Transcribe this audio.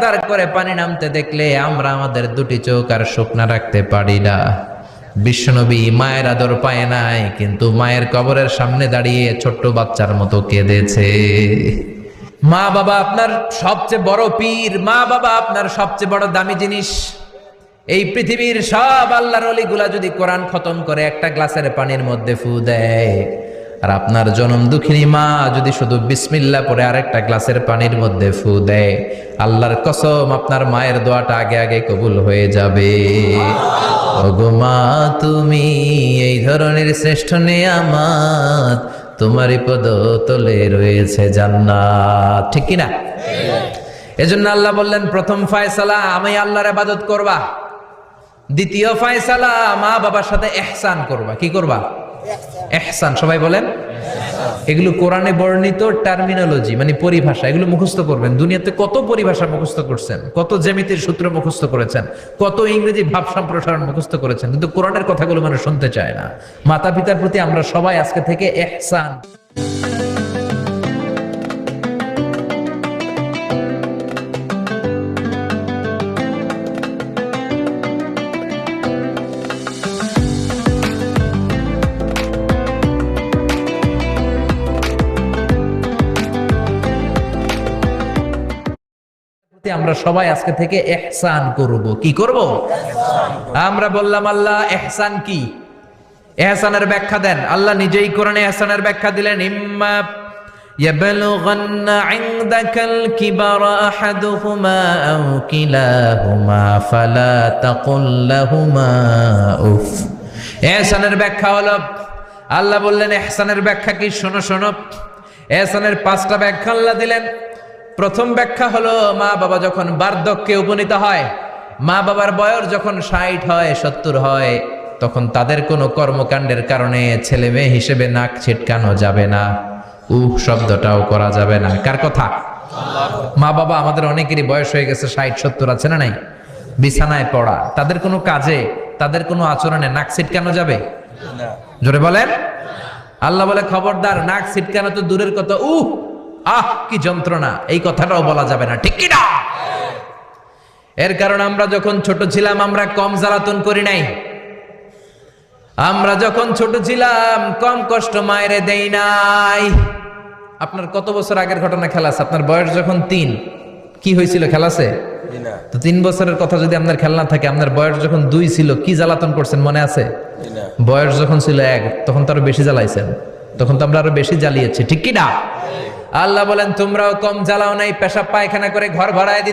দাঁড় করে পানি নামতে দেখলে আমরা আমাদের দুটি চোখ আর শুকনা রাখতে পারি না। বিশ্বনবী মায়ের আদর পায় নাই, কিন্তু মায়ের কবরের সামনে দাঁড়িয়ে ছোট্ট বাচ্চার মতো কেঁদেছে। মা বাবা আপনার সবচেয়ে বড় পীর, মা বাবা আপনার সবচেয়ে বড় দামি জিনিস। এই পৃথিবীর সব আল্লাহর ওলিগুলা যদি কোরআন খতম করে একটা গ্লাসের পানির মধ্যে ফু দেয়, আর আপনার জনম দুঃখিনী মা যদি শুধু বিসমিল্লাহ পড়ে আরেকটা গ্লাসের পানির মধ্যে ফু দেয়, আল্লাহর কসম আপনার মায়ের দোয়াটা আগে আগে কবুল হয়ে যাবে। ওগো মা, তুমি এই ধরনের শ্রেষ্ঠ নেয়ামত, তোমারই পদ তলে রয়েছে জান্নাত, ঠিক কিনা? এজন্য আল্লাহ বললেন, প্রথম ফয়সালা আমি আল্লাহর ইবাদত করবা, দ্বিতীয় ফয়সালা মা বাবার সাথে ইহসান করবা। কি করবা? ইহসান। সবাই বলেন। এগুলো কোরআনে বর্ণিত টার্মিনোলজি, মানে পরিভাষা, এগুলো মুখস্থ করবেন। দুনিয়াতে কত পরিভাষা মুখস্থ করছেন, কত জ্যামিতির সূত্র মুখস্থ করেছেন, কত ইংরেজি ভাব সম্প্রসারণ মুখস্থ করেছেন, কিন্তু কোরআনের কথাগুলো মানুষ শুনতে চায় না। মাতা পিতার প্রতি আমরা সবাই আজকে থেকে ইহসান। আমরা সবাই আজকে থেকে ইহসান করব। কি করব? আমরা বললাম, আল্লাহ ইহসান কি? ইহসানের ব্যাখ্যা দেন। আল্লাহ নিজেই কোরআনে ইহসানের ব্যাখ্যা দিলেন, ইম্মা ইয়াবলুগান্না ইনদাকাল কিবারা আহাদুহুমা আও কিলাহুমা ফালা তাকুল লাহুমা উফ। ইহসানের ব্যাখ্যা হলো, আল্লাহ বললেন ইহসানের ব্যাখ্যা কি, শোনো শোনো। ইহসানের 5টা ব্যাখ্যা আল্লাহ দিলেন। প্রথম ব্যাখ্যা হলো, মা বাবা যখন বার্ধক্যে উপনীত হয়, মা বাবার বয়স যখন 60 হয় 70 হয়, তখন তাদের কোনো কর্মকাণ্ডের কারণে ছেলে মেয়ে হিসেবে নাক ছিটকানো যাবে না, শব্দটাও করা যাবে না। কার কথা? মা বাবা আমাদের অনেকেরই বয়স হয়ে গেছে 60-70, আছে না নাই? বিছানায় পড়া, তাদের কোনো কাজে, তাদের কোনো আচরণে নাক ছিটকানো যাবে না। জোরে বলেন। আল্লাহ বলে, খবরদার, নাক ছিটকানো তো দূরের কথা, কি যন্ত্রণা, এই কথাটাও বলা যাবে না, ঠিক কি না? এর কারণ আমরা যখন ছোট ছিলাম আমরা কম জ্বালাতন করি নাই। আমরা যখন ছোট ছিলাম কম কষ্ট মায়েরে দেই নাই। আপনার কত বছর আগের ঘটনা খেলা আছে? আপনার বয়স যখন 3, কি হয়েছিল? খেলা আছে তো? 3 বছরের কথা যদি আপনার খেলা না থাকে, আপনার বয়স যখন 2 ছিল কি জ্বালাতন করছেন মনে আছে? বয়স যখন ছিল 1, তখন তো আরো বেশি জ্বালাইছেন, তখন তো আমরা আরো বেশি জ্বালিয়েছি, ঠিক কি না? আল্লাহ বলেন, তোমরাও কম জ্বালাও নাই, পেশাব পায়খানা করে ঘর ভরায়